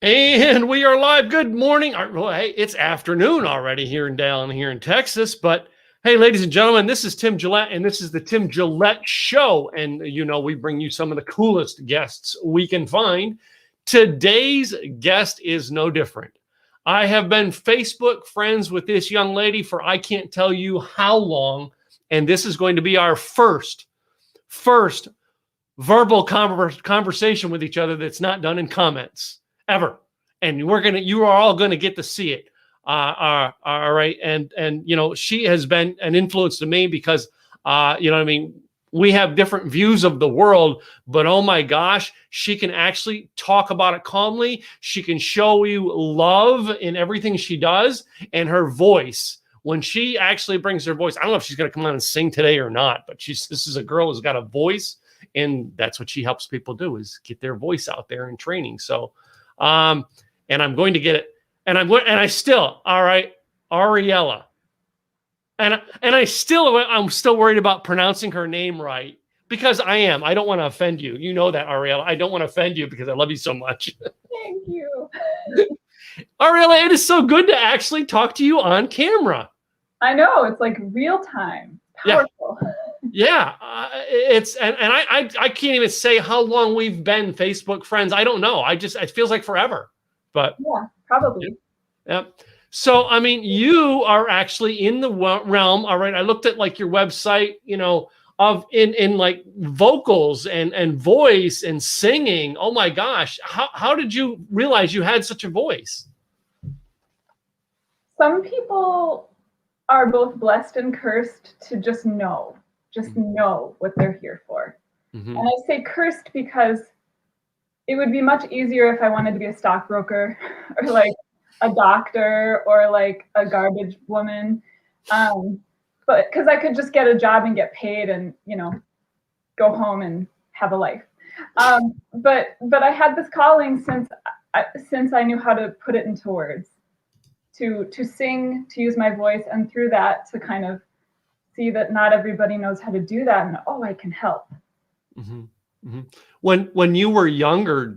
And we are live. Good morning. Well, hey, it's afternoon already here in Texas. But hey, ladies and gentlemen, this is Tim Gillette, and this is the Tim Gillette Show. And we bring you some of the coolest guests we can find. Today's guest is no different. I have been Facebook friends with this young lady for I can't tell you how long, and this is going to be our first verbal conversation with each other that's not done in comments ever. And you are all going to get to see it. All right. And she has been an influence to me because, we have different views of the world, but oh my gosh, she can actually talk about it calmly. She can show you love in everything she does, and her voice, when she actually brings her voice, I don't know if she's going to come on and sing today or not, but this is a girl who's got a voice, and that's what she helps people do, is get their voice out there in training. So, and I'm going to get it. And I'm still Ariella. I'm still worried about pronouncing her name right, because I don't want to offend you. You know that, Ariella. I don't want to offend you because I love you so much. Thank you. Ariella, it is so good to actually talk to you on camera. I know, it's like real time. Powerful. Yeah. I can't even say how long we've been Facebook friends. I don't know. It feels like forever. But yeah, probably. Yeah. So, you are actually in the realm. All right. I looked at like your website, of in like vocals and voice and singing. Oh my gosh. How did you realize you had such a voice? Some people are both blessed and cursed to just know what they're here for. Mm-hmm. And I say cursed because it would be much easier if I wanted to be a stockbroker or like a doctor or like a garbage woman. But because I could just get a job and get paid and, go home and have a life. But I had this calling since I knew how to put it into words, to sing, to use my voice, and through that to kind of see that not everybody knows how to do that, and I can help. Mm-hmm. Mm-hmm. When you were younger,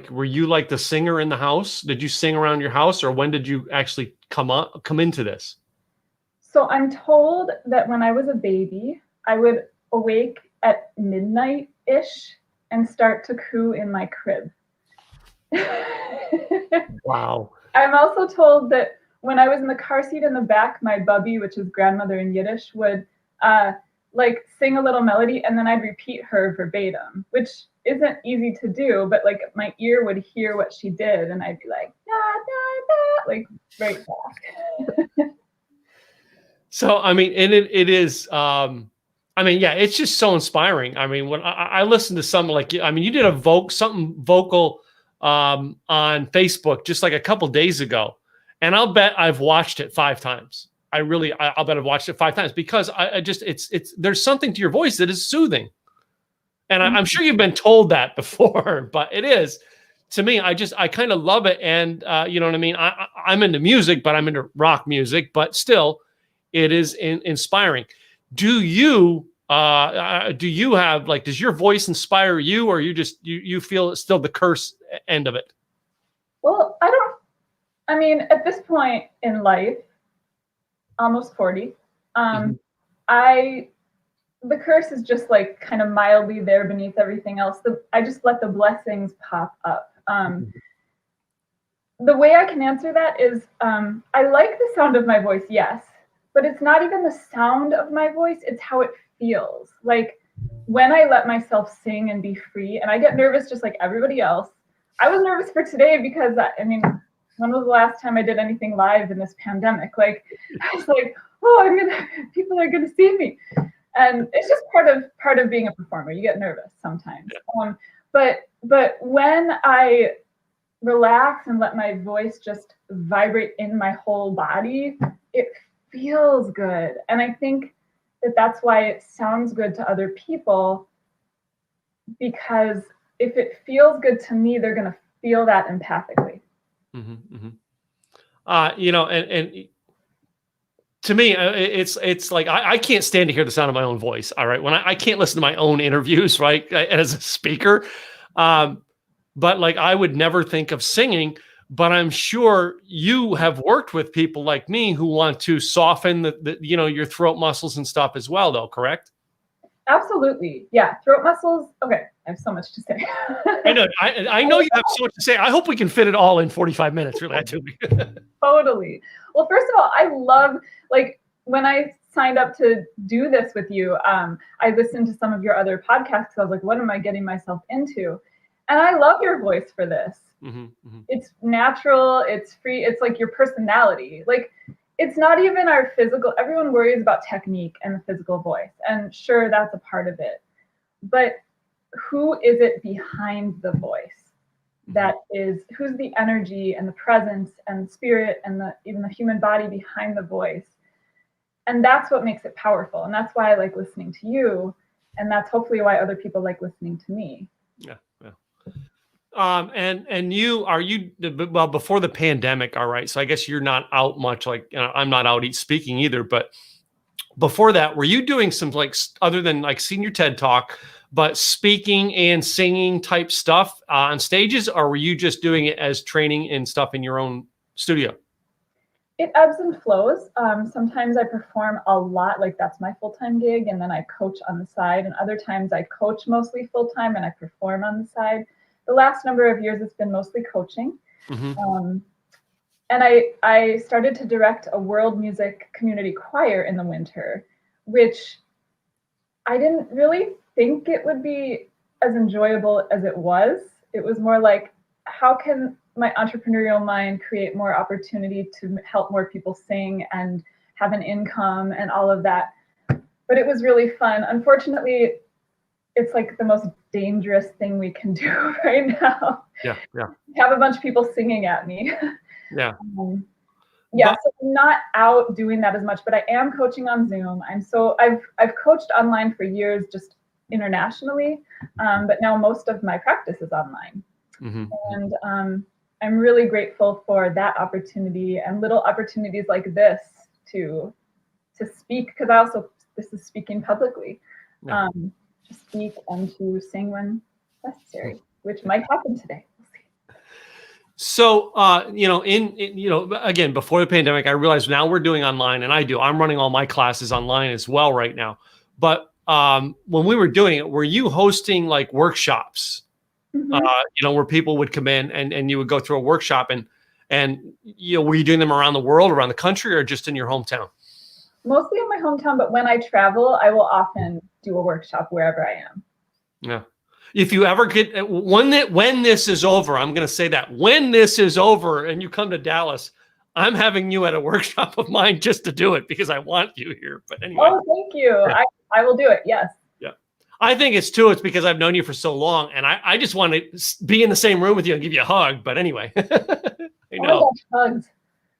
were you like the singer in the house? Did you sing around your house, or when did you actually come into this? So I'm told that when I was a baby, I would awake at midnight-ish and start to coo in my crib. Wow. I'm also told that when I was in the car seat in the back, my bubby, which is grandmother in Yiddish, would sing a little melody, and then I'd repeat her verbatim, which isn't easy to do, but like my ear would hear what she did, and I'd be like, da, da, da, like right back. So, it is, it's just so inspiring. When I listen to something like, you did a vocal on Facebook just like a couple days ago, and I'll bet I've watched it 5 times. I'll bet I've watched it 5 times because there's something to your voice that is soothing. And I'm sure you've been told that before, but it is, to me, I kind of love it. And you know what I mean? I'm into music, but I'm into rock music, but still it is inspiring. Do you have does your voice inspire you, or you feel it's still the curse end of it? Well, at this point in life, almost 40, the curse is just like kind of mildly there beneath everything else. I just let the blessings pop up. The way I can answer that is I like the sound of my voice, yes, but it's not even the sound of my voice, it's how it feels. Like when I let myself sing and be free, and I get nervous just like everybody else. I was nervous for today because when was the last time I did anything live in this pandemic? Like, I was like, people are gonna see me. And it's just part of being a performer. You get nervous sometimes. But when I relax and let my voice just vibrate in my whole body, it feels good. And I think that's why it sounds good to other people, because if it feels good to me, they're gonna feel that empathically. Mm-hmm, mm-hmm. And to me, it's like I can't stand to hear the sound of my own voice. All right, when I can't listen to my own interviews, right, as a speaker. But like I would never think of singing. but I'm sure you have worked with people like me who want to soften the your throat muscles and stuff as well, though, correct? Absolutely. Yeah. Throat muscles. Okay. I have so much to say. I know. I know you have so much to say. I hope we can fit it all in 45 minutes. Really, I do. Totally. Well, first of all, I love, like, when I signed up to do this with you, I listened to some of your other podcasts. I was like, what am I getting myself into? And I love your voice for this. It's natural. It's free. It's like your personality. Like, it's not even our physical. Everyone worries about technique and the physical voice. And sure, that's a part of it. But who is it behind the voice? That is, who's the energy and the presence and the spirit and even the human body behind the voice. And that's what makes it powerful. And that's why I like listening to you. And that's hopefully why other people like listening to me. Yeah. And well, before the pandemic, all right. So I guess you're not out much, like, I'm not out speaking either, but before that, were you doing some, like, other than like senior TED Talk, but speaking and singing type stuff on stages, or were you just doing it as training and stuff in your own studio? It ebbs and flows. Sometimes I perform a lot, like that's my full-time gig, and then I coach on the side. And other times I coach mostly full-time and I perform on the side. The last number of years, it's been mostly coaching. And I started to direct a world music community choir in the winter, which I didn't really think it would be as enjoyable as it was. It was more like, how can my entrepreneurial mind create more opportunity to help more people sing and have an income and all of that? But it was really fun. Unfortunately, it's like the most dangerous thing we can do right now. Yeah. Have a bunch of people singing at me. Yeah. So I'm not out doing that as much, but I am coaching on Zoom. I've coached online for years, just internationally, but now most of my practice is online. And I'm really grateful for that opportunity and little opportunities like this to speak, because this is speaking publicly, to speak and to sing when necessary, which might happen today. So, again, before the pandemic, I realized now we're doing online, and I'm running all my classes online as well right now. But when we were doing it, were you hosting like workshops, where people would come in and you would go through a workshop and were you doing them around the world, around the country, or just in your hometown? Mostly in my hometown, but when I travel, I will often do a workshop wherever I am. Yeah. If you ever get when this is over, I'm going to say that when this is over and you come to Dallas, I'm having you at a workshop of mine just to do it because I want you here. But anyway. Oh, thank you. Yeah. I will do it. Yes. Yeah. I think it's because I've known you for so long, and I just want to be in the same room with you and give you a hug. But anyway, I know. Hugs.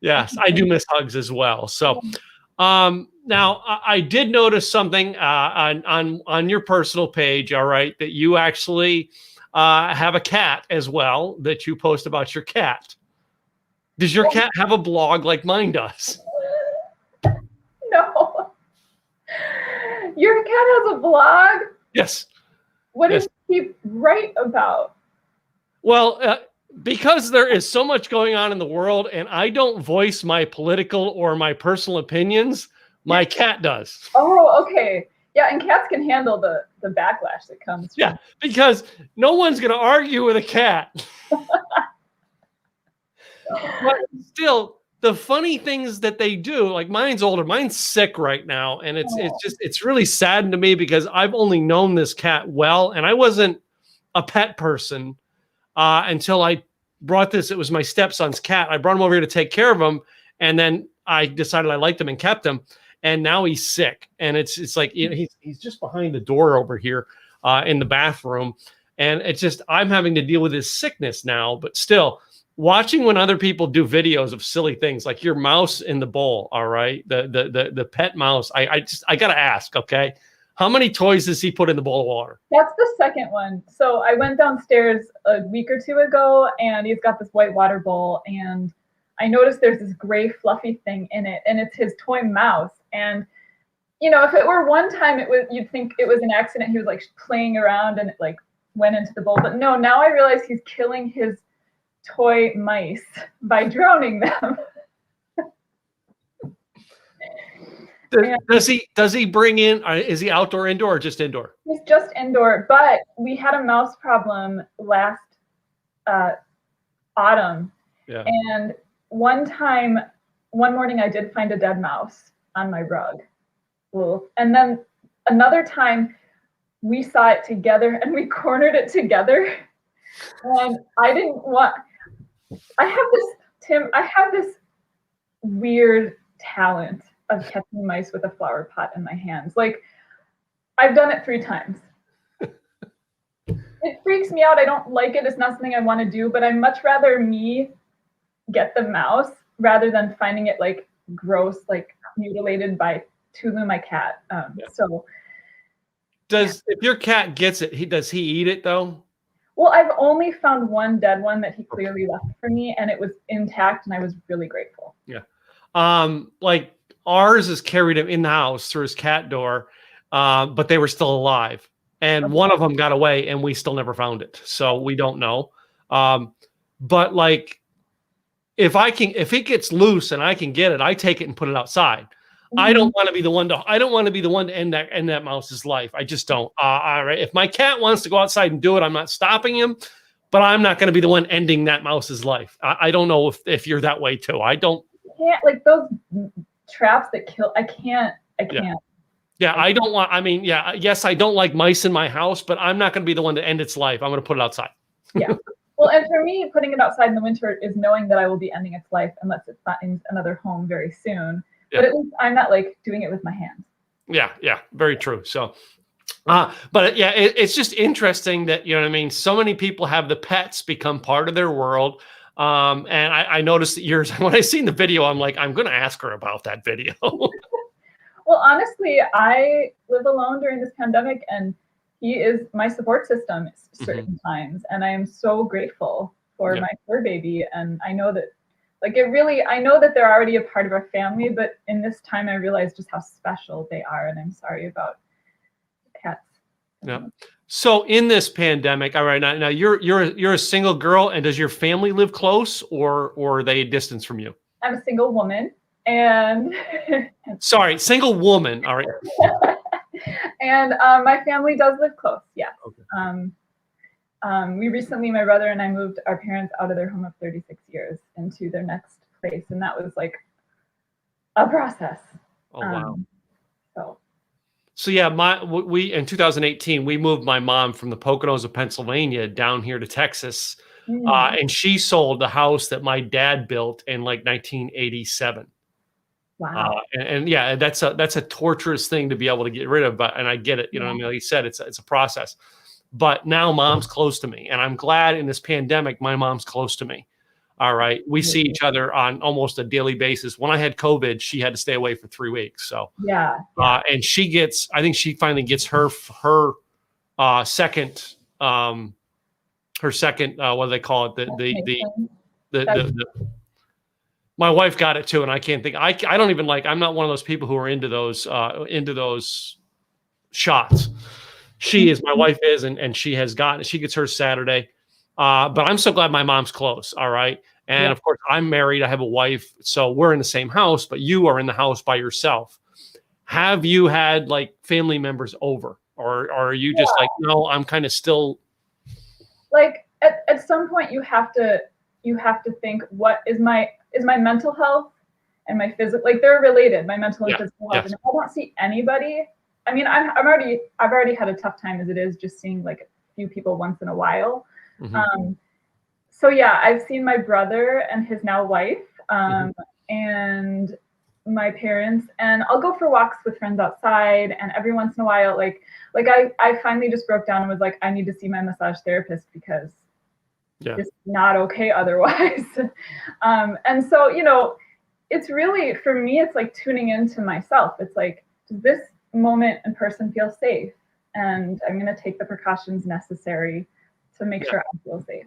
Yes, I do miss hugs as well. So. Now I did notice something on your personal page, all right, that you actually have a cat as well, that you post about your cat. Does your cat have a blog like mine does? No. Your cat has a blog? Yes. What does he write about? Well, because there is so much going on in the world and I don't voice my political or my personal opinions, my cat does. Oh, okay. Yeah, and cats can handle the backlash that comes. Yeah, because no one's going to argue with a cat. But still, the funny things that they do, like mine's older, mine's sick right now. And it's really saddened to me because I've only known this cat well. And I wasn't a pet person until I brought this. It was my stepson's cat. I brought him over here to take care of him. And then I decided I liked him and kept him. And now he's sick. And it's like, he's just behind the door over here in the bathroom. And it's just, I'm having to deal with his sickness now, but still watching when other people do videos of silly things like your mouse in the bowl. All right. The pet mouse. I got to ask, okay. How many toys does he put in the bowl of water? That's the second one. So I went downstairs a week or two ago and he's got this white water bowl and I noticed there's this gray fluffy thing in it and it's his toy mouse. And, if it were one time you'd think it was an accident. He was like playing around and it like went into the bowl. But no, now I realize he's killing his toy mice by drowning them. Does he bring in, is he outdoor, indoor, or just indoor? He's just indoor, but we had a mouse problem last autumn. Yeah. And one morning I did find a dead mouse on my rug. And then another time we saw it together and we cornered it together. And I have this weird talent of catching mice with a flower pot in my hands. Like, I've done it 3 times. It freaks me out. I don't like it. It's not something I want to do, but I'd much rather me get the mouse rather than finding it like gross, like mutilated by Tulu, my cat. So if your cat gets it, does he eat it though? Well, I've only found one dead one that he clearly left for me, and it was intact, and I was really grateful. Yeah. Like ours has carried him in the house through his cat door, but they were still alive. And one of them got away and we still never found it. So we don't know. But like, if it gets loose and I can get it, I take it and put it outside. Mm-hmm. I don't want to be the one to end that mouse's life. I just don't. All right. If my cat wants to go outside and do it, I'm not stopping him, but I'm not going to be the one ending that mouse's life. I don't know if you're that way too. I don't. Can't, like those traps that kill. I can't. Yeah, I don't want, yes, I don't like mice in my house, but I'm not going to be the one to end its life. I'm going to put it outside. Yeah. Well, and for me, putting it outside in the winter is knowing that I will be ending its life unless it finds another home very soon. Yeah. But at least I'm not like doing it with my hands. Yeah, very true. So, but yeah, it's just interesting that, you know what I mean? So many people have the pets become part of their world. And I noticed that yours, when I seen the video, I'm like, I'm going to ask her about that video. Well, honestly, I live alone during this pandemic, and he is my support system at certain times. And I am so grateful for my fur baby. And I know that, I know that they're already a part of our family, but in this time I realized just how special they are. And I'm sorry about cats. Yeah. So in this pandemic, all right, now you're a single girl, and does your family live close or are they a distance from you? I'm a single woman. And sorry, single woman. All right. And my family does live close. Yeah. Okay. We recently, my brother and I moved our parents out of their home of 36 years into their next place, and that was like a process. Oh wow. So yeah, we in 2018 we moved my mom from the Poconos of Pennsylvania down here to Texas, and she sold the house that my dad built in like 1987. Wow. And yeah, that's a torturous thing to be able to get rid of, and I get it. You know what I mean? Like you said, it's a process. But now mom's close to me, and I'm glad in this pandemic my mom's close to me. All right, we see each other on almost a daily basis. When I had COVID, she had to stay away for 3 weeks. So yeah. And I think she finally gets her second what do they call it? My wife got it too, and I can't think. I don't even like. I'm not one of those people who are into those shots. She is. My wife is, and she has gotten it. She gets hers Saturday. But I'm so glad my mom's close. All right, and of course I'm married. I have a wife, so we're in the same house. But you are in the house by yourself. Have you had like family members over, or are you just like, no? I'm kind of still. Like at some point you have to think, what is my mental health and my physical, like they're related, my mental and physical health. And if I don't see anybody, I mean, I've already had a tough time as it is, just seeing like a few people once in a while. So yeah, I've seen my brother and his now wife, and my parents, and I'll go for walks with friends outside. And every once in a while, like I finally just broke down and was like, I need to see my massage therapist because it's not okay otherwise. And so, you know, it's really, for me, it's like tuning into myself. It's like, does this moment and person feel safe? And I'm going to take the precautions necessary to make sure I feel safe.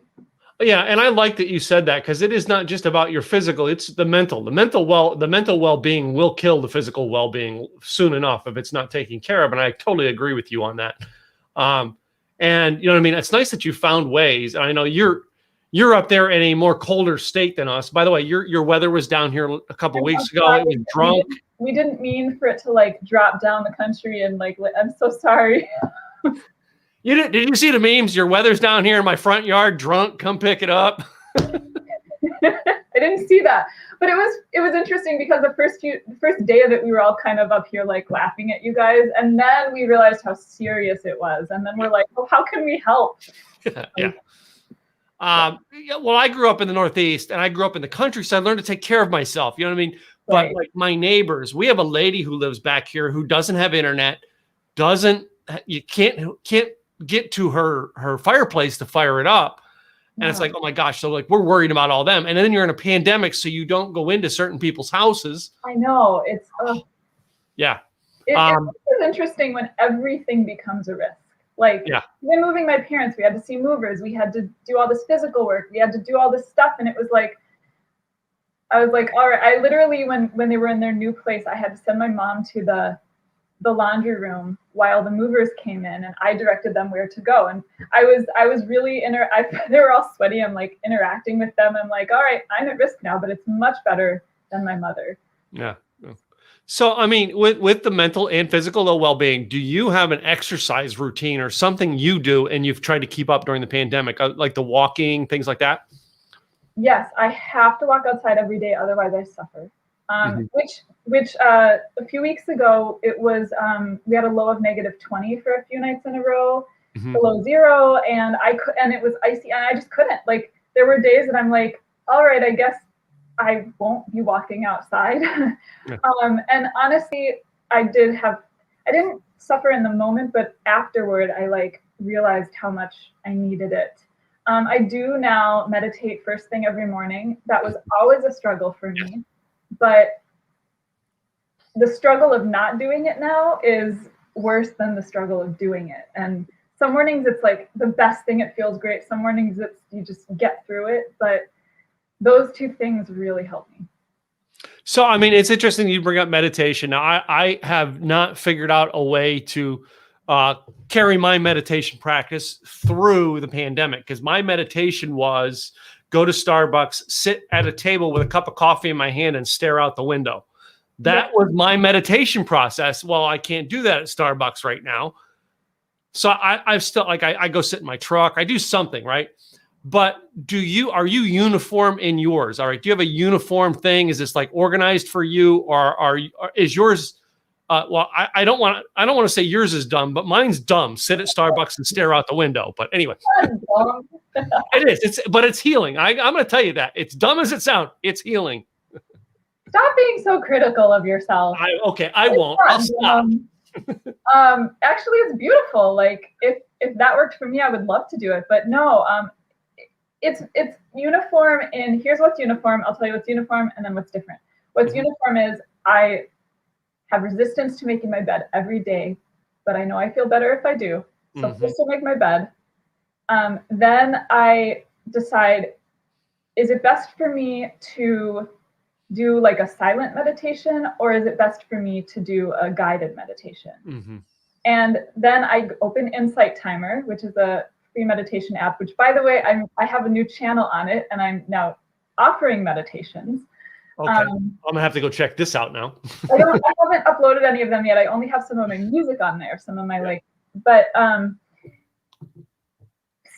Yeah, and I like that you said that, because it is not just about your physical; it's the mental. The mental well-being will kill the physical well-being soon enough if it's not taken care of. And I totally agree with you on that. And you know what I mean? It's nice that you found ways. And I know you're You're up there in a more colder state than us. By the way, your weather was down here a couple weeks ago. It was drunk. We didn't mean for it to like drop down the country and like, I'm so sorry. Did you see the memes? Your weather's down here in my front yard, drunk, come pick it up. I didn't see that, but it was interesting because the first day of it, we were all kind of up here like laughing at you guys, and then we realized how serious it was, and then we're like, well, how can we help? Yeah. Well, I grew up in the Northeast, and I grew up in the country, so I learned to take care of myself. You know what I mean? Right. But like my neighbors, we have a lady who lives back here who doesn't have internet, you can't get to her fireplace to fire it up. And it's like, oh my gosh. So like, we're worried about all them. And then you're in a pandemic, so you don't go into certain people's houses. I know. It's, yeah. It's interesting when everything becomes a risk. Like, when moving my parents, we had to see movers. We had to do all this physical work. We had to do all this stuff. And it was like, I was like, all right. I literally, when they were in their new place, I had to send my mom to the laundry room while the movers came in, and I directed them where to go. And I was really they were all sweaty. I'm like interacting with them. I'm like, all right, I'm at risk now, but it's much better than my mother. Yeah. So, I mean, with the mental and physical well-being, do you have an exercise routine or something you do and you've tried to keep up during the pandemic, like the walking, things like that? Yes, I have to walk outside every day. Otherwise I suffer. Which a few weeks ago, it was, we had a low of -20 for a few nights in a row, below 0. And it was icy, and I just couldn't. Like, there were days that I'm like, all right, I guess I won't be walking outside. And honestly, I didn't suffer in the moment, but afterward, I like realized how much I needed it. I do now meditate first thing every morning. That was always a struggle for me, but the struggle of not doing it now is worse than the struggle of doing it. And some mornings it's like the best thing, it feels great. Some mornings you just get through it, but those two things really help me. So, I mean, it's interesting you bring up meditation. Now, I have not figured out a way to carry my meditation practice through the pandemic, because my meditation was go to Starbucks, sit at a table with a cup of coffee in my hand and stare out the window. That was my meditation process. Well, I can't do that at Starbucks right now. So I've still like, I go sit in my truck. I do something, right? But are you uniform in yours? All right. Do you have a uniform thing? Is this like organized for you, or is yours? Well, I don't want to say yours is dumb, but mine's dumb. Sit at Starbucks and stare out the window. But anyway, it is. But it's healing. I'm going to tell you that it's dumb as it sounds. It's healing. Stop being so critical of yourself. I won't. I'll stop. Actually, it's beautiful. Like if that worked for me, I would love to do it. But no, it's uniform. And here's what's uniform. I'll tell you what's uniform, and then what's different. What's uniform is I have resistance to making my bed every day, but I know I feel better if I do. So first I'll make my bed. Then I decide, is it best for me to do like a silent meditation, or is it best for me to do a guided meditation? And then I open Insight Timer, which is a free meditation app, which, by the way, I have a new channel on it, and I'm now offering meditations. Okay, I'm gonna have to go check this out now. I haven't uploaded any of them yet. I only have some of my music on there, some of my but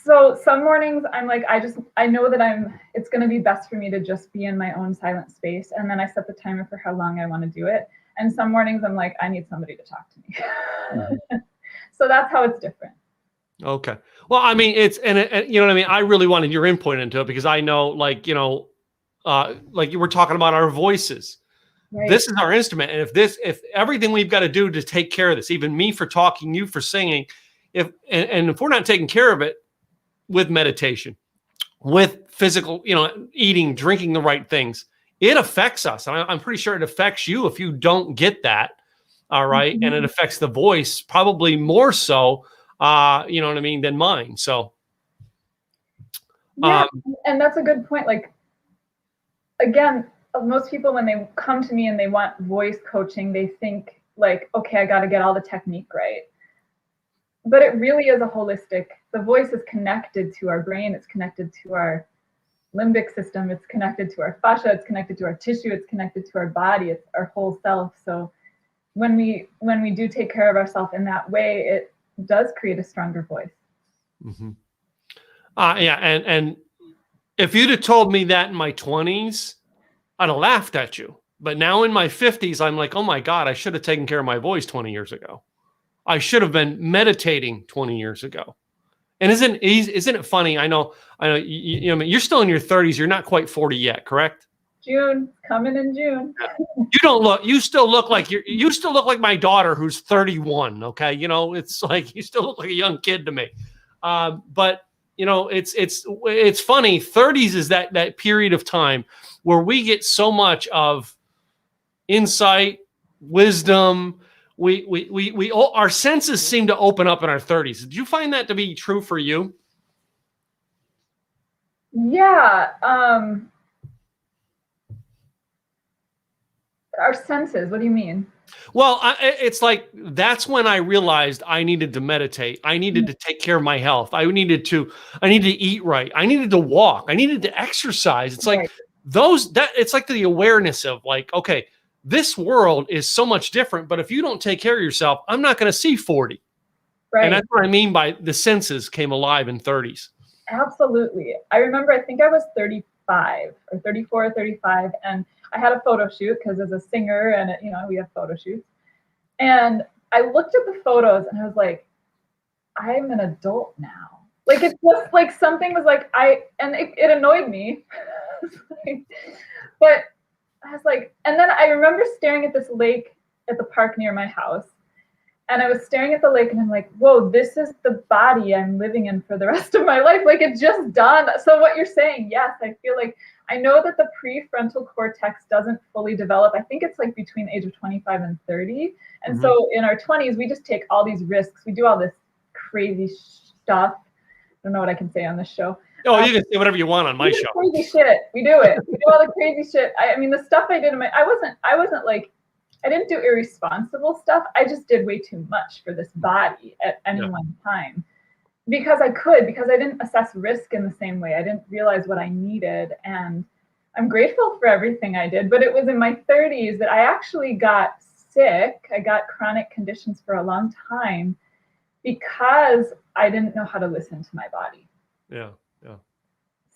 so some mornings I'm like, I know that it's going to be best for me to just be in my own silent space. And then I set the timer for how long I want to do it. And some mornings I'm like, I need somebody to talk to me. So that's how it's different. Okay. Well, I mean, and you know what I mean? I really wanted your input into it, because I know, like, you know, like you were talking about our voices. Right. This is our instrument. And if everything we've got to do to take care of this, even me for talking, you for singing, if we're not taking care of it with meditation, with physical, you know, eating, drinking the right things, it affects us. And I'm pretty sure it affects you if you don't get that. All right. And it affects the voice probably more so, you know what I mean, than mine. So. Yeah. And that's a good point. Like, again, most people, when they come to me and they want voice coaching, they think like, okay, I got to get all the technique right. But it really is the voice is connected to our brain. It's connected to our limbic system. It's connected to our fascia. It's connected to our tissue. It's connected to our body. It's our whole self. So when we do take care of ourselves in that way, it does create a stronger voice. Mm-hmm. Yeah, and if you'd have told me that in my 20s, I'd have laughed at you. But now in my 50s, I'm like, oh my God, I should have taken care of my voice 20 years ago. I should have been meditating 20 years ago. And isn't it funny? I know, you're still in your 30s. You're not quite 40 yet, correct? June, coming in June. You still look like my daughter who's 31. Okay. It's like, you still look like a young kid to me. But it's funny. 30s is that period of time where we get so much of insight, wisdom. Our senses seem to open up in our 30s. Did you find that to be true for you? Yeah. Our senses, what do you mean? Well, it's like, that's when I realized I needed to meditate. I needed to take care of my health. I needed to eat right. I needed to walk. I needed to exercise. It's like it's like the awareness of like, okay, this world is so much different, but if you don't take care of yourself, I'm not going to see 40. Right. And that's what I mean by the senses came alive in 30s. Absolutely. I remember, I think I was 35 or 34 or 35, and I had a photo shoot because as a singer and, we have photo shoots. And I looked at the photos and I was like, I'm an adult now. Like, it's just like something was like, and it annoyed me. But I was like, and then I remember staring at this lake at the park near my house. And I was staring at the lake and I'm like, whoa, this is the body I'm living in for the rest of my life. Like, it just dawned. So what you're saying, yes, I feel like, I know that the prefrontal cortex doesn't fully develop. I think it's like between the age of 25 and 30. And so in our 20s, we just take all these risks. We do all this crazy stuff. I don't know what I can say on this show. Oh, you can say whatever you want on my show. Crazy shit. We do it. We do all the crazy shit. I mean, the stuff I did I wasn't like, I didn't do irresponsible stuff. I just did way too much for this body at any one time. Because I didn't assess risk in the same way. I didn't realize what I needed. And I'm grateful for everything I did. But it was in my 30s that I actually got sick. I got chronic conditions for a long time because I didn't know how to listen to my body. Yeah.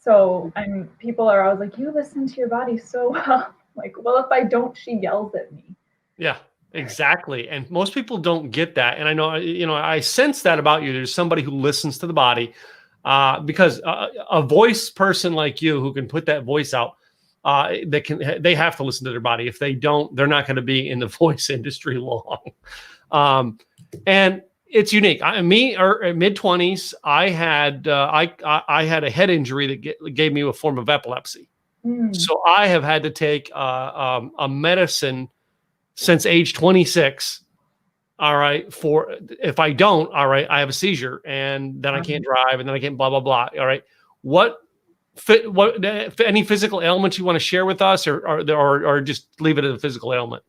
So people are always like, you listen to your body so well. Like, well, if I don't, she yells at me. Yeah. Exactly. And most people don't get that. And I know, I sense that about you. There's somebody who listens to the body because a voice person like you who can put that voice out, they have to listen to their body. If they don't, they're not going to be in the voice industry long. And it's unique. Mid-20s, I had a head injury that gave me a form of epilepsy. So I have had to take a medicine since age 26, all right, if I don't, all right, I have a seizure and then I can't drive and then I can't blah, blah, blah. All right. Any physical ailments you want to share with us or just leave it as a physical ailment?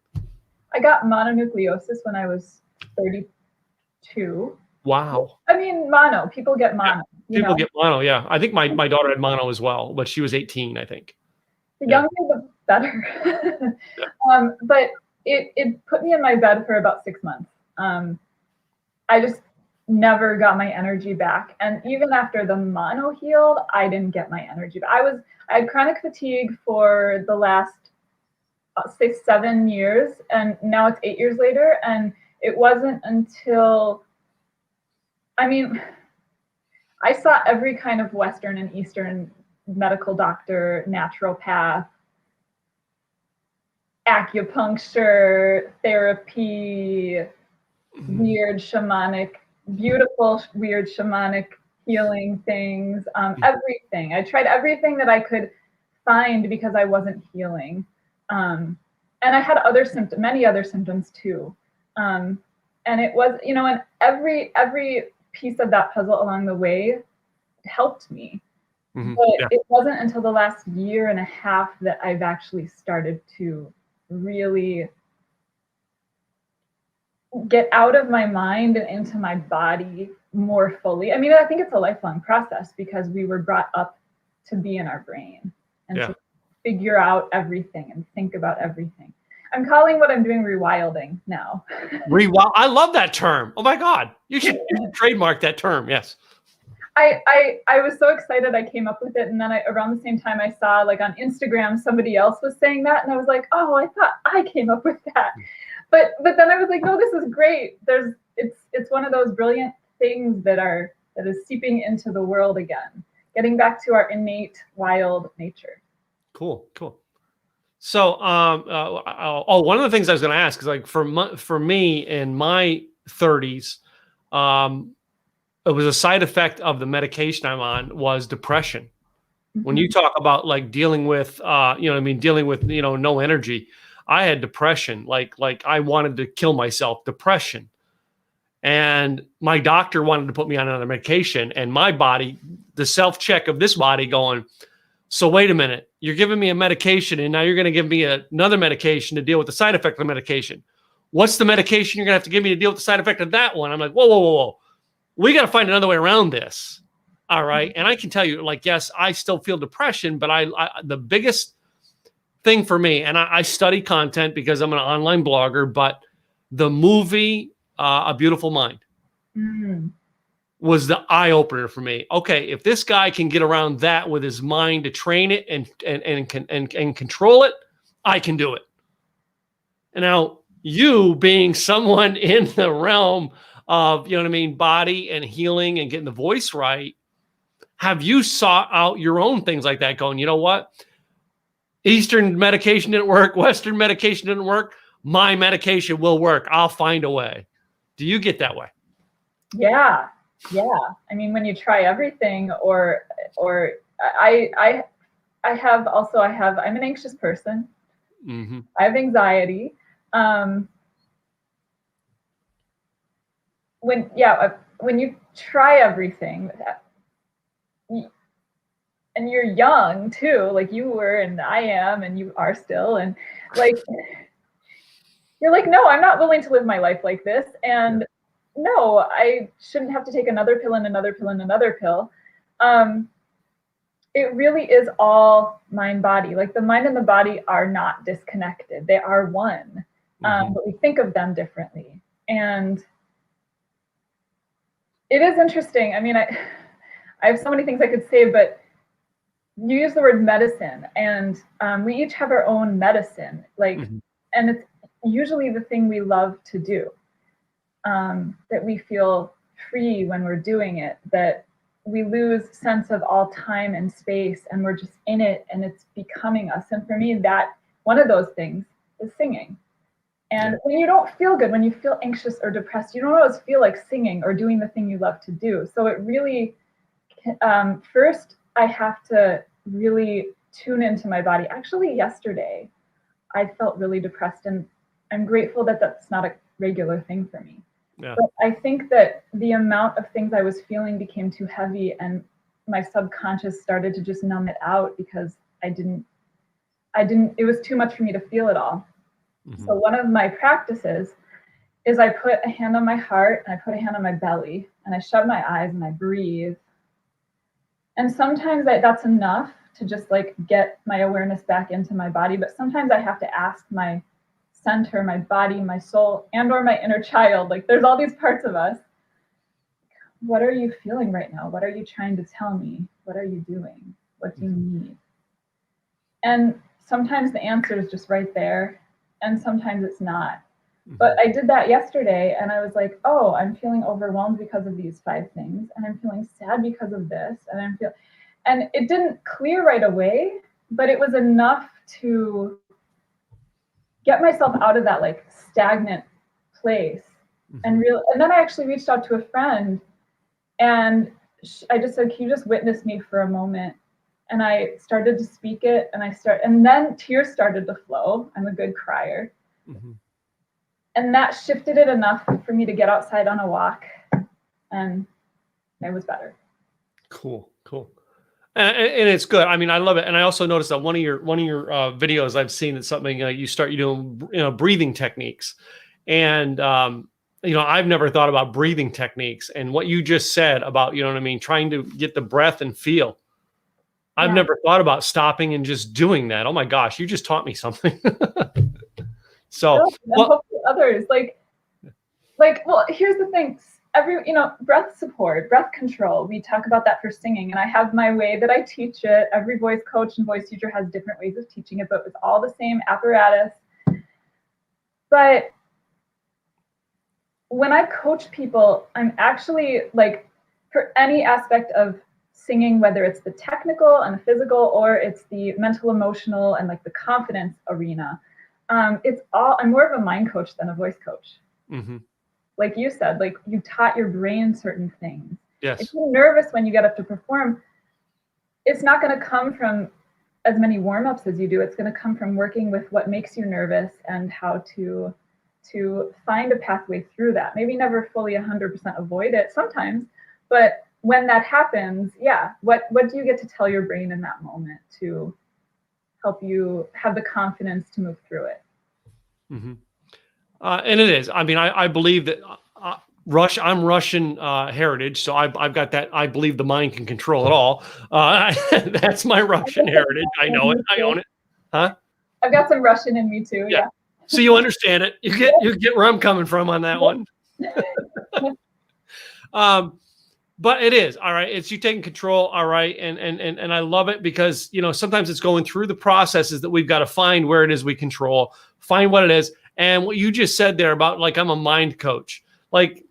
I got mononucleosis when I was 32. Wow. I mean, people get mono. Yeah. People get mono. Yeah. I think my daughter had mono as well, but she was 18, I think. The younger, the better. But it put me in my bed for about 6 months. I just never got my energy back. And even after the mono healed, I didn't get my energy back. I had chronic fatigue for the last, say, 7 years. And now it's 8 years later. And it wasn't until, I saw every kind of Western and Eastern medical doctor, naturopath, acupuncture, therapy, beautiful weird shamanic healing things, everything. I tried everything that I could find because I wasn't healing. And I had many other symptoms too. And it was, and every piece of that puzzle along the way helped me. But it wasn't until the last year and a half that I've actually started to really get out of my mind and into my body more fully. I think it's a lifelong process because we were brought up to be in our brain and Yeah. to figure out everything and think about everything. I'm calling what I'm doing rewilding now. I love that term. Oh my God. You should trademark that term. Yes. I was so excited I came up with it, and then around the same time I saw like on Instagram somebody else was saying that, and I was like, oh, I thought I came up with that. But then I was like, no, this is great. It's one of those brilliant things that is seeping into the world again, getting back to our innate wild nature. Cool. So, one of the things I was going to ask is like for me in my 30s, it was a side effect of the medication I'm on was depression. Mm-hmm. When you talk about like dealing with, dealing with, no energy, I had depression. Like I wanted to kill myself, depression. And my doctor wanted to put me on another medication, and my body, the self-check of this body going, so wait a minute, you're giving me a medication and now you're going to give me another medication to deal with the side effect of the medication. What's the medication you're going to have to give me to deal with the side effect of that one? I'm like, whoa. We got to find another way around this. All right. And I can tell you, like, yes, I still feel depression, but the biggest thing for me, and I study content because I'm an online blogger, but the movie, A Beautiful Mind, was the eye opener for me. Okay, if this guy can get around that with his mind to train it and control it, I can do it. And now you being someone in the realm of, body and healing and getting the voice right, have you sought out your own things like that going, you know what? Eastern medication didn't work. Western medication didn't work. My medication will work. I'll find a way. Do you get that way? Yeah. I mean, when you try everything, or I'm an anxious person. Mm-hmm. I have anxiety. When you try everything, and you're young too, like you were, and I am, and you are still, and like, you're like, no, I'm not willing to live my life like this, and no, I shouldn't have to take another pill and another pill and another pill. It really is all mind body. Like the mind and the body are not disconnected. They are one, but we think of them differently. And it is interesting. I mean, I have so many things I could say, but you use the word medicine, and we each have our own medicine. Like, and it's usually the thing we love to do. That we feel free when we're doing it, that we lose sense of all time and space, and we're just in it, and it's becoming us. And for me, that one of those things is singing. And when you don't feel good, when you feel anxious or depressed, you don't always feel like singing or doing the thing you love to do. So it really, first, I have to really tune into my body. Actually, yesterday, I felt really depressed, and I'm grateful that that's not a regular thing for me. Yeah. But I think that the amount of things I was feeling became too heavy, and my subconscious started to just numb it out because it was too much for me to feel it all. So one of my practices is I put a hand on my heart and I put a hand on my belly, and I shut my eyes and I breathe. And sometimes that's enough to just like get my awareness back into my body. But sometimes I have to ask my center, my body, my soul, and or my inner child, like there's all these parts of us. What are you feeling right now? What are you trying to tell me? What are you doing? What do you need? And sometimes the answer is just right there, and sometimes it's not. But I did that yesterday, and I was like, oh, I'm feeling overwhelmed because of these 5 things, and I'm feeling sad because of this, and it didn't clear right away, but it was enough to get myself out of that like stagnant place. And then I actually reached out to a friend, and I just said, can you just witness me for a moment? And I started to speak it, and then tears started to flow. I'm a good crier. And that shifted it enough for me to get outside on a walk, and it was better. Cool. And it's good. I mean, I love it. And I also noticed that one of your videos I've seen is something you doing, breathing techniques. And, I've never thought about breathing techniques, and what you just said about, trying to get the breath and feel. I've never thought about stopping and just doing that. Oh my gosh, you just taught me something. So, and hopefully others well, here's the thing. Breath support, breath control. We talk about that for singing, and I have my way that I teach it. Every voice coach and voice teacher has different ways of teaching it, but it's all the same apparatus. But when I coach people, I'm actually for any aspect of singing, whether it's the technical and the physical, or it's the mental, emotional, and the confidence arena, I'm more of a mind coach than a voice coach. Mm-hmm. Like you said, you taught your brain certain things. Yes. If you're nervous when you get up to perform, it's not going to come from as many warm-ups as you do. It's going to come from working with what makes you nervous and how to find a pathway through that. Maybe never fully 100% avoid it sometimes, but when that happens, what do you get to tell your brain in that moment to help you have the confidence to move through it? Mm-hmm. And it is. I mean, I believe that I'm Russian heritage, so I've got that. I believe the mind can control it all. That's my Russian heritage. I know it. I own it. Huh? I've got some Russian in me too. Yeah. So you understand it. You get where I'm coming from on that one. But it is all right. It's you taking control. All right. And I love it because, sometimes it's going through the processes that we've got to find where it is we control, find what it is. And what you just said there about I'm a mind coach. I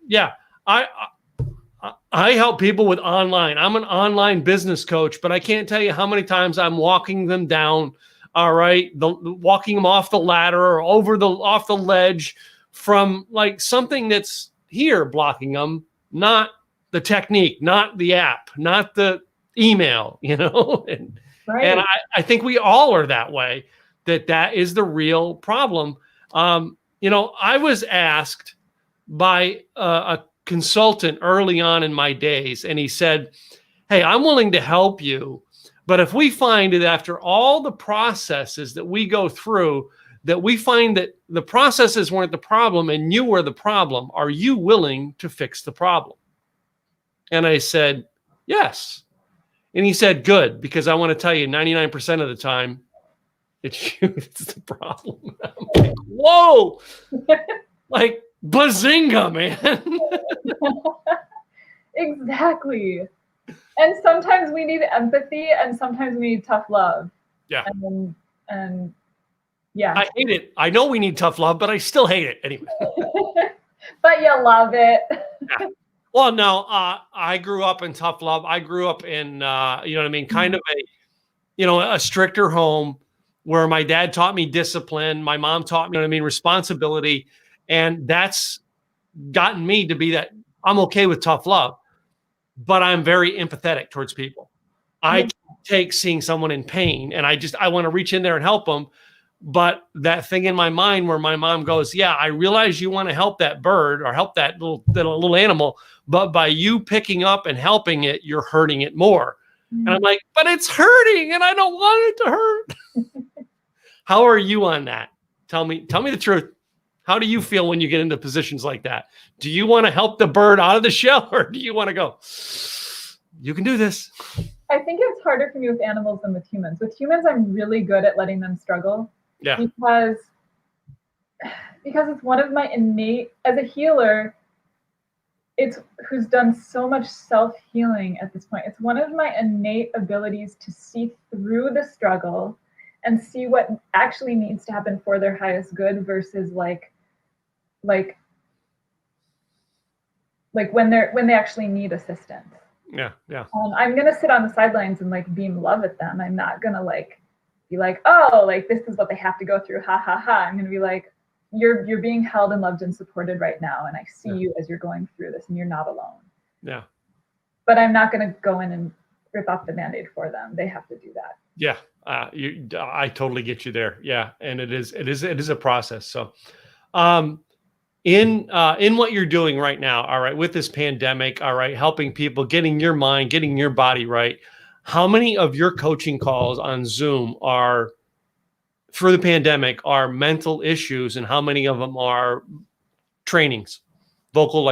help people with online. I'm an online business coach, but I can't tell you how many times I'm walking them down. All right. Walking them off the ladder or off the ledge from something that's here blocking them, not the technique, not the app, not the email, and, right. And I think we all are that way, that is the real problem. I was asked by a consultant early on in my days, and he said, "Hey, I'm willing to help you, but if we find that after all the processes that we go through, that we find that the processes weren't the problem and you were the problem, are you willing to fix the problem?" And I said, "Yes." And he said, "Good, because I want to tell you 99% of the time, it's you that's the problem." I'm like, whoa, bazinga, man. Exactly. And sometimes we need empathy and sometimes we need tough love. Yeah. And yeah. I hate it. I know we need tough love, but I still hate it anyway. But you love it. Yeah. Well, no, I grew up in tough love. I grew up in, kind of a stricter home where my dad taught me discipline. My mom taught me, responsibility. And that's gotten me to be that I'm okay with tough love, but I'm very empathetic towards people. I can't take seeing someone in pain and I want to reach in there and help them. But that thing in my mind where my mom goes, "Yeah, I realize you want to help that bird or help that little animal, but by you picking up and helping it, you're hurting it more." Mm-hmm. And I'm like, "But it's hurting and I don't want it to hurt." How are you on that? Tell me the truth. How do you feel when you get into positions like that? Do you want to help the bird out of the shell or do you want to go, "You can do this"? I think it's harder for me with animals than with humans. With humans, I'm really good at letting them struggle. Yeah. Because it's one of my innate, as a healer, who's done so much self-healing at this point. It's one of my innate abilities to see through the struggle and see what actually needs to happen for their highest good versus when they actually need assistance. Yeah. I'm gonna sit on the sidelines and beam love at them. I'm not gonna be "Oh, this is what they have to go through, ha ha ha." I'm gonna be you're being held and loved and supported right now, and I see you as you're going through this, and you're not alone. Yeah. But I'm not gonna go in and rip off the Band-Aid for them. They have to do that. Yeah. I totally get you there. Yeah, and it is a process. So, in what you're doing right now, all right, with this pandemic, all right, helping people, getting your mind, getting your body right. How many of your coaching calls on Zoom are through the pandemic are mental issues, and how many of them are trainings, vocal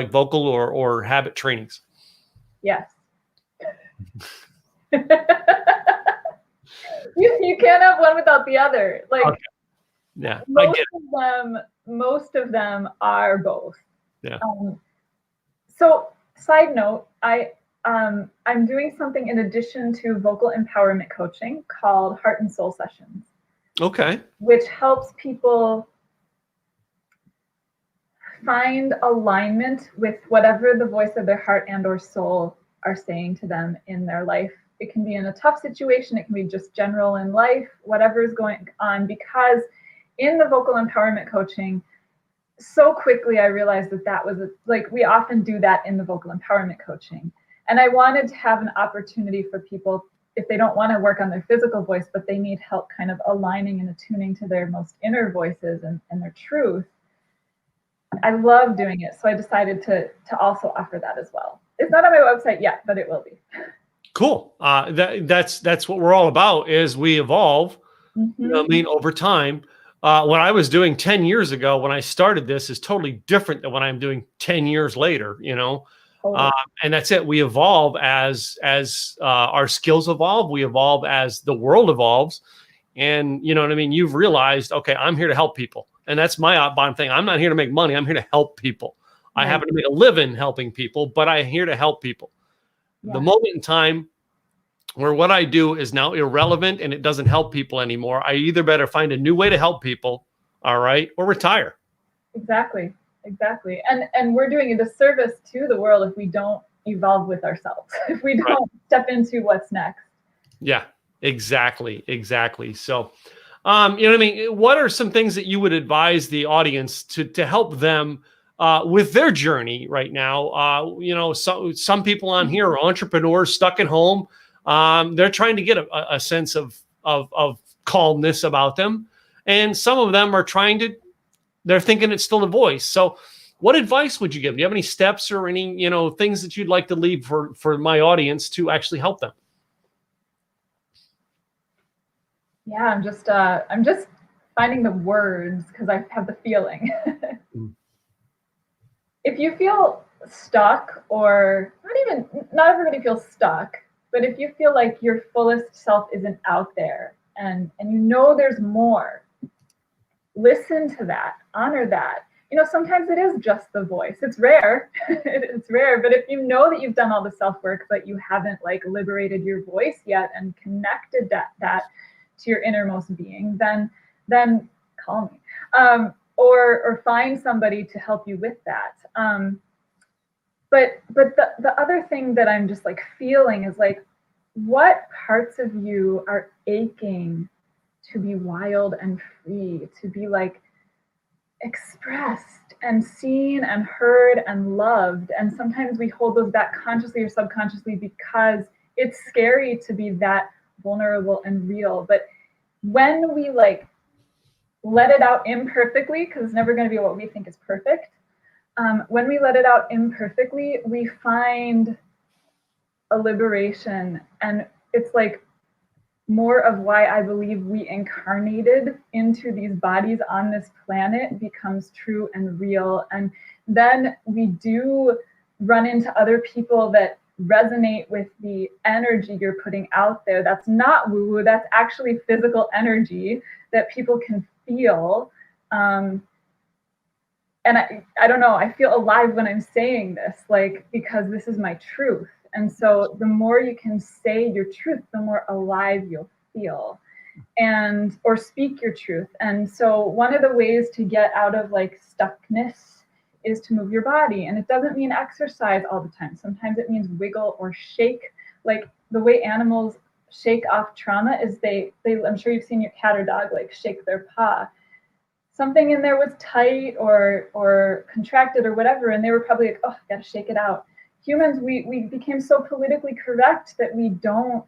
or habit trainings? Yes. You can't have one without the other. Like Okay. Yeah, I get it. most of them are both. Yeah. So side note, I'm doing something in addition to vocal empowerment coaching called Heart and Soul Sessions, Okay. which helps people find alignment with whatever the voice of their heart and or soul are saying to them in their life. It can be in a tough situation, it can be just general in life, whatever is going on, because in the vocal empowerment coaching, so quickly I realized that was like, we often do that in the vocal empowerment coaching. And I wanted to have an opportunity for people, if they don't want to work on their physical voice, but they need help kind of aligning and attuning to their most inner voices and their truth. I love doing it. So I decided to also offer that as well. It's not on my website yet, but it will be. Cool. That's what we're all about, is we evolve. Mm-hmm. You know what I mean? Over time. What I was doing 10 years ago when I started this is totally different than what I'm doing 10 years later, you know? Totally. And that's it. We evolve as our skills evolve. We evolve as the world evolves. And you know what I mean? You've realized, okay, I'm here to help people. And that's my bottom thing. I'm not here to make money. I'm here to help people. Right. I happen to make a living helping people, but I'm here to help people. Yeah. The moment in time where what I do is now irrelevant and it doesn't help people anymore, I either better find a new way to help people, all right, or retire. Exactly. And we're doing a disservice to the world if we don't evolve with ourselves, if we don't step into what's next. Yeah, exactly. So, you know what I mean? What are some things that you would advise the audience to help them with their journey right now? You know, some people on here are entrepreneurs stuck at home. They're trying to get a sense of calmness about them. And some of them are they're thinking it's still a voice. So what advice would you give? Do you have any steps or any, you know, things that you'd like to leave for my audience to actually help them? Yeah, I'm just finding the words because I have the feeling. If you feel stuck, or not everybody feels stuck, but if you feel like your fullest self isn't out there and you know there's more, listen to that, honor that. You know, sometimes it is just the voice. It's rare. It's rare, but if you know that you've done all the self-work, but you haven't like liberated your voice yet and connected that to your innermost being, then call me. Or find somebody to help you with that. But the other thing that I'm just like feeling is like, what parts of you are aching to be wild and free, to be like expressed and seen and heard and loved? And sometimes we hold those back consciously or subconsciously because it's scary to be that vulnerable and real. But when we like let it out imperfectly, because it's never going to be what we think is perfect, when we let it out imperfectly, we find a liberation. And it's like more of why I believe we incarnated into these bodies on this planet becomes true and real. And then we do run into other people that resonate with the energy you're putting out there. That's not woo-woo, that's actually physical energy that people can feel. And I don't know, I feel alive when I'm saying this, like, because this is my truth. And so the more you can say your truth, the more alive you'll feel, and or speak your truth. And so one of the ways to get out of like stuckness is to move your body. And it doesn't mean exercise all the time. Sometimes it means wiggle or shake. Like the way animals shake off trauma is they I'm sure you've seen your cat or dog like shake their paw. Something in there was tight or contracted or whatever, and they were probably like, oh, I gotta shake it out. Humans, we became so politically correct that we don't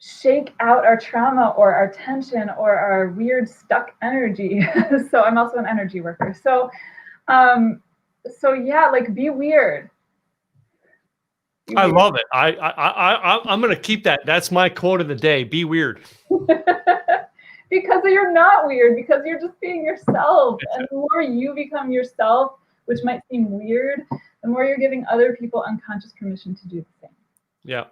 shake out our trauma or our tension or our weird stuck energy. So I'm also an energy worker. So yeah, like be weird. I love it. I'm going to keep that. That's my quote of the day. Be weird. Because you're not weird, because you're just being yourself. And the more you become yourself, which might seem weird, the more you're giving other people unconscious permission to do the same. Yeah.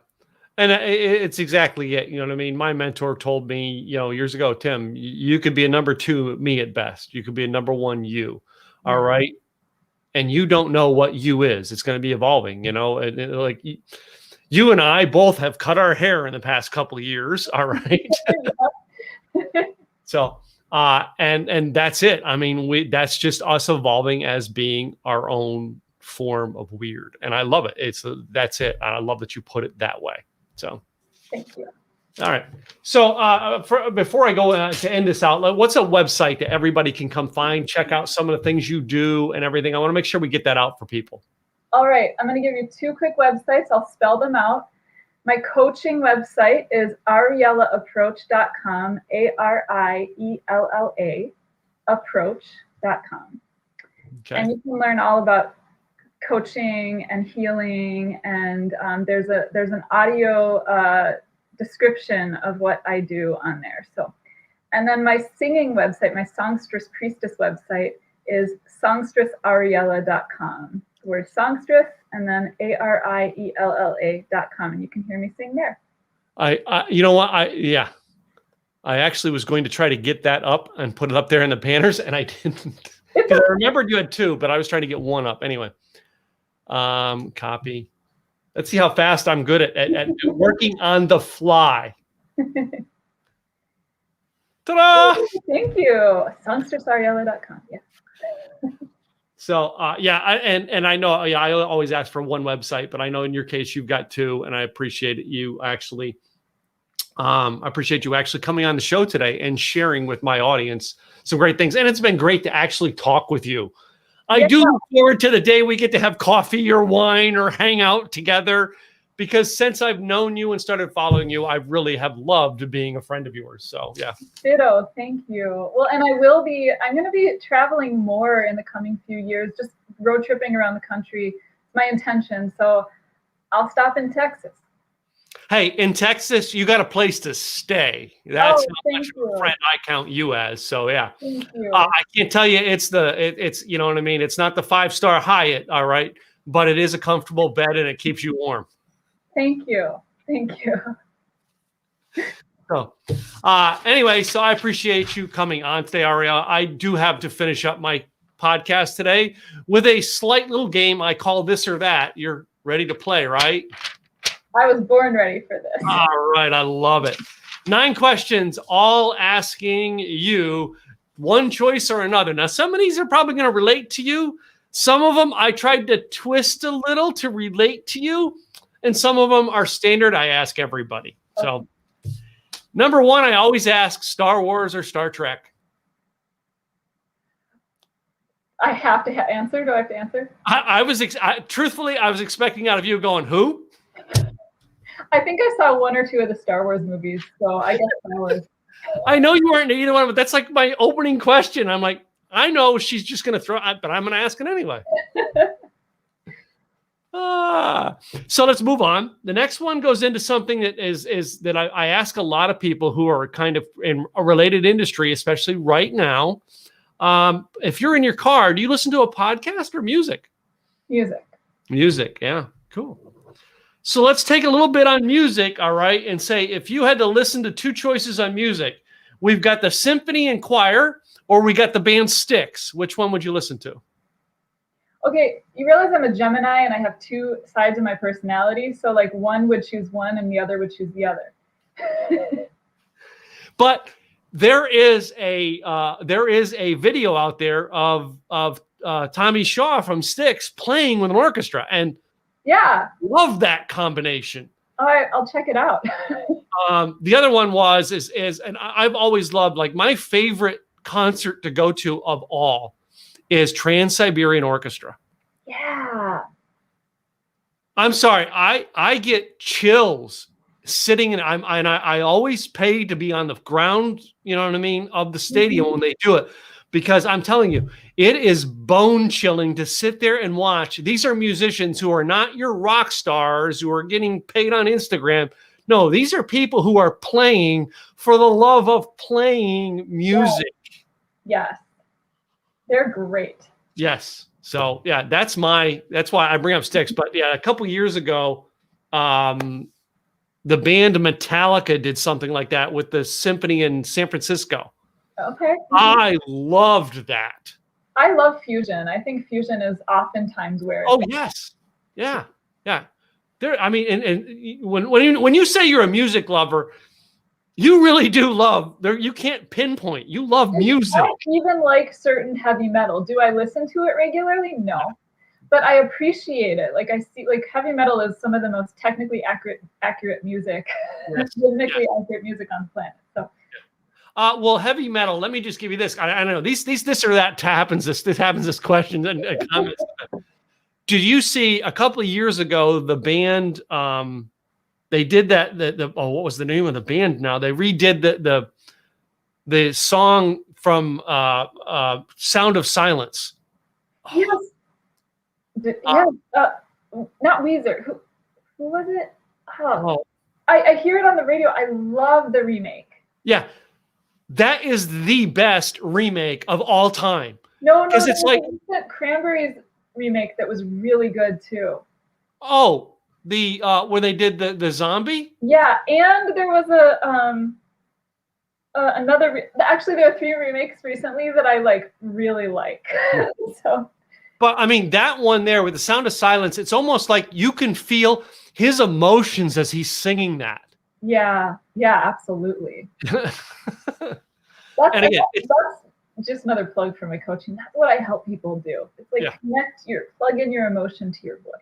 And it's exactly it. You know what I mean? My mentor told me, years ago, Tim, you could be a number 2 me at best. You could be a number 1 you. All right. And you don't know what you is. It's going to be evolving, and like you and I both have cut our hair in the past couple of years. All right. So, and that's it. I mean, that's just us evolving as being our own form of weird. And I love it. That's it. I love that you put it that way. So, thank you. All right. So before I go to end this out, what's a website that everybody can come find, check out some of the things you do and everything? I want to make sure we get that out for people. All right. I'm going to give you 2 quick websites. I'll spell them out. My coaching website is ariellaapproach.com, ARIELLA, approach.com. Okay. And you can learn all about coaching and healing. And there's an audio description of what I do on there. So, and then my singing website, my Songstress Priestess website is songstressariella.com. The word songstress and then ARIELLA.com, and you can hear me sing there. You know what? I actually was going to try to get that up and put it up there in the banners, and I didn't. Because I remembered you had 2, but I was trying to get 1 up anyway. Copy. Let's see how fast I'm good at working on the fly. Ta-da! Thank you. Songstressariella.com. Yeah. So, and I know I always ask for 1 website, but I know in your case you've got 2, and I appreciate you actually. I appreciate you actually coming on the show today and sharing with my audience some great things. And it's been great to actually talk with you. I do look forward to the day we get to have coffee or wine or hang out together, because since I've known you and started following you, I really have loved being a friend of yours. So, yeah. Ditto. Thank you. Well, and I'm going to be traveling more in the coming few years, just road tripping around the country. It's my intention. So I'll stop in Texas. Hey, in Texas, you got a place to stay. That's how much of a friend I count you as. So, yeah. Thank you. I can't tell you it's you know what I mean? It's not the 5-star Hyatt, all right? But it is a comfortable bed and it keeps you warm. Thank you. Thank you. So, anyway, so I appreciate you coming on today, Ariella. I do have to finish up my podcast today with a slight little game I call This or That. You're ready to play, right? I was born ready for this. All right. I love it. 9 questions, all asking you one choice or another. Now, some of these are probably going to relate to you. Some of them I tried to twist a little to relate to you. And some of them are standard. I ask everybody. Okay. So, number 1, I always ask Star Wars or Star Trek. I have to answer. Do I have to answer? Truthfully, I was expecting out of you going, who? I think I saw 1 or 2 of the Star Wars movies, so I guess Star Wars. I know you weren't either one, but that's like my opening question. I'm like, I know she's just going to throw it, but I'm going to ask it anyway. So let's move on. The next one goes into something that is that I ask a lot of people who are kind of in a related industry, especially right now. If you're in your car, do you listen to a podcast or music? Music. Yeah. Cool. So let's take a little bit on music. All right. And say, if you had to listen to 2 choices on music, we've got the symphony and choir, or we got the band Styx. Which one would you listen to? Okay, you realize I'm a Gemini and I have 2 sides of my personality. So like one would choose one and the other would choose the other. But there is a video out there of Tommy Shaw from Styx playing with an orchestra, and yeah, love that combination. All right, I'll check it out. The other one and I've always loved, like, my favorite concert to go to of all is Trans-Siberian Orchestra. Yeah. I'm sorry, I get chills sitting I always pay to be on the ground, you know what I mean, of the stadium when they do it, because I'm telling you, it is bone chilling to sit there and watch. These are musicians who are not your rock stars who are getting paid on Instagram. No, these are people who are playing for the love of playing music. Yes. They're great. Yes. So yeah, that's why I bring up Styx. But yeah, a couple years ago, the band Metallica did something like that with the symphony in San Francisco. Okay. I loved that. I love fusion. I think fusion is oftentimes where. Oh yes, yeah, yeah. There. I mean, and when you say you're a music lover, you really do love. There, you can't pinpoint. You love music. I don't even like certain heavy metal. Do I listen to it regularly? No, but I appreciate it. Like I see, like heavy metal is some of the most technically accurate music, rhythmically accurate music on the planet. So. Well, heavy metal. Let me just give you this. I know these this or that happens. This happens. This question and comments. Did you see a couple of years ago the band? They did that. What was the name of the band? Now they redid the song from Sound of Silence. Yes. Not Weezer. Who was it? Oh. I hear it on the radio. I love the remake. Yeah. That is the best remake of all time. No, it's like Cranberries remake that was really good too. Oh, the where they did the zombie? Yeah, and there was another. Actually, there are 3 remakes recently that I really like. So. But I mean, that one there with the Sound of Silence, it's almost like you can feel his emotions as he's singing that. Yeah, absolutely. That's just another plug for my coaching. That's what I help people do. It's like plug in your emotion to your voice.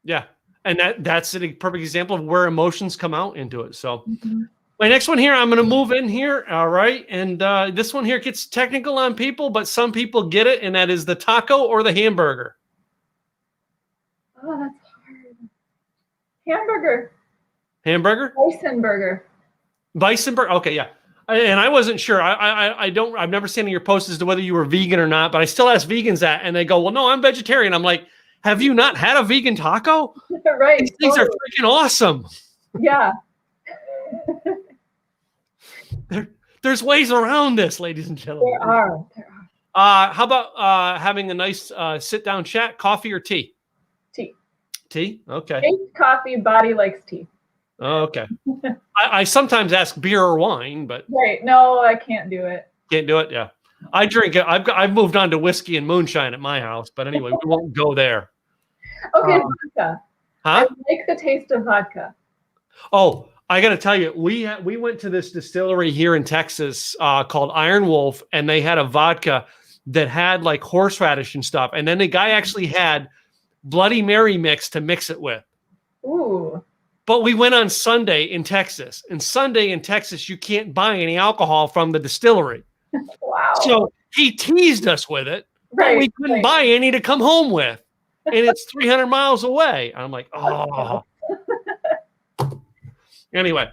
Yeah, and that's a perfect example of where emotions come out into it. So my next one here, I'm going to move in here. All right, and this one here gets technical on people, but some people get it, and that is the taco or the hamburger. Oh, that's hard. Hamburger. Hamburger? Bison burger. Bison burger. Okay, yeah. And I wasn't sure. I've never seen any of your posts as to whether you were vegan or not, but I still ask vegans that, and they go, "Well, no, I'm vegetarian." I'm like, "Have you not had a vegan taco?" Right. These things are freaking awesome. Yeah. There's ways around this, ladies and gentlemen. There are. How about having a nice sit-down chat? Coffee or tea? Tea. Tea. Okay. Taste coffee. Body likes tea. Okay. I sometimes ask beer or wine, but right. No, I can't do it. Can't do it. Yeah, I drink it. I've moved on to whiskey and moonshine at my house, but anyway, we won't go there. Okay, vodka. I like the taste of vodka. Oh, I got to tell you, we went to this distillery here in Texas called Iron Wolf, and they had a vodka that had like horseradish and stuff, and then the guy actually had Bloody Mary mix to mix it with. Ooh. But we went on Sunday in Texas. And Sunday in Texas, you can't buy any alcohol from the distillery. Wow. So he teased us with it, right, but we couldn't buy any to come home with. And it's 300 miles away. I'm like, oh. Anyway.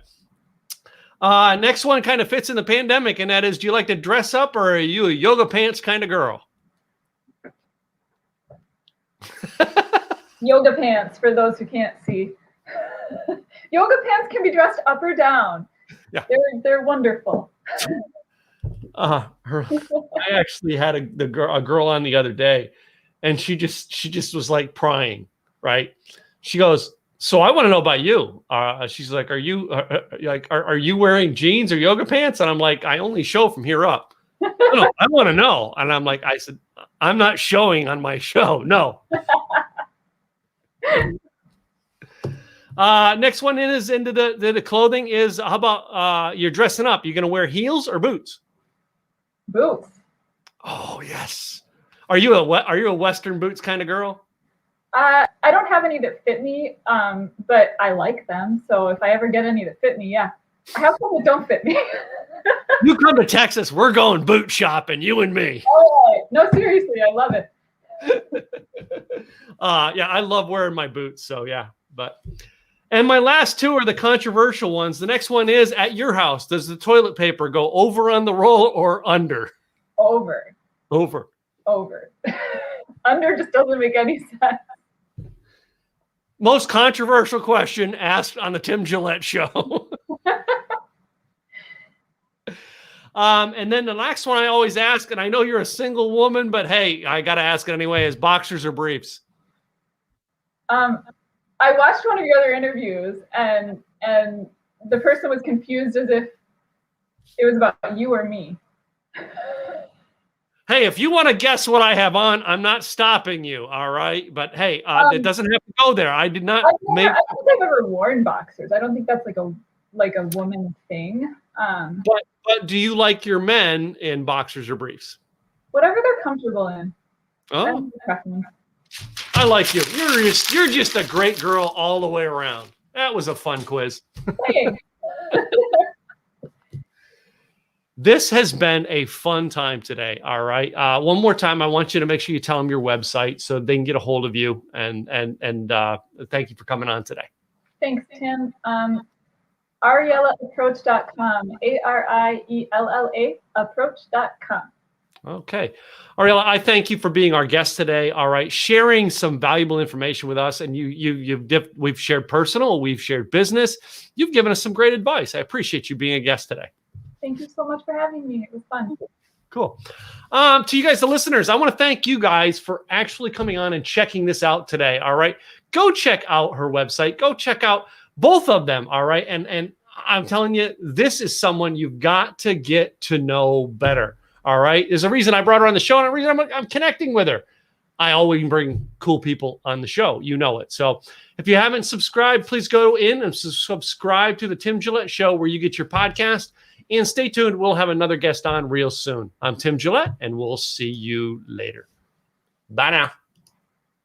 Next one kind of fits in the pandemic, and that is, do you like to dress up or are you a yoga pants kind of girl? Yoga pants, for those who can't see. Yoga pants can be dressed up or down. Yeah, they're wonderful. I actually had a girl on the other day, and she just was like prying. Right? She goes, "So I want to know about you." She's like, "Are you are you wearing jeans or yoga pants?" And I'm like, "I only show from here up." No, I want to know. And I'm like, I said, "I'm not showing on my show. No." Next one is into the clothing is, how about you're dressing up? You're going to wear heels or boots? Boots. Oh, yes. Are you a Western boots kind of girl? I don't have any that fit me, but I like them. So if I ever get any that fit me, yeah. I have some that don't fit me. You come to Texas, we're going boot shopping, you and me. Oh, no, seriously, I love it. Yeah, I love wearing my boots. So yeah, and my last two are the controversial ones. The next one is, at your house, does the toilet paper go over on the roll or under? Over. Under just doesn't make any sense. Most controversial question asked on the Tim Gillette Show. And then the next one I always ask, and I know you're a single woman, but hey, I got to ask it anyway, is boxers or briefs? I watched one of your other interviews, and And the person was confused as if it was about you or me. Hey, if you want to guess what I have on, I'm not stopping you. All right. But hey, it doesn't have to go there. I did not I don't think I've ever worn boxers. I don't think that's like a woman thing. But do you like your men in boxers or briefs? Whatever they're comfortable in. Oh, I like you. You're just a great girl all the way around. That was a fun quiz. Hey. This has been a fun time today. All right. One more time, I want you to make sure you tell them your website so they can get a hold of you. And thank you for coming on today. Thanks, Tim. AriellaApproach.com. ARIELLA approach.com. Okay. Ariella, I thank you for being our guest today. All right. Sharing some valuable information with us. And we've shared personal, we've shared business. You've given us some great advice. I appreciate you being a guest today. Thank you so much for having me. It was fun. Cool. To you guys, the listeners, I want to thank you guys for actually coming on and checking this out today. All right. Go check out her website. Go check out both of them. All right. And I'm telling you, this is someone you've got to get to know better. All right. There's a reason I brought her on the show and a reason I'm connecting with her. I always bring cool people on the show. You know it. So if you haven't subscribed, please go in and subscribe to the Tim Gillette Show where you get your podcast. And stay tuned. We'll have another guest on real soon. I'm Tim Gillette, and we'll see you later. Bye now.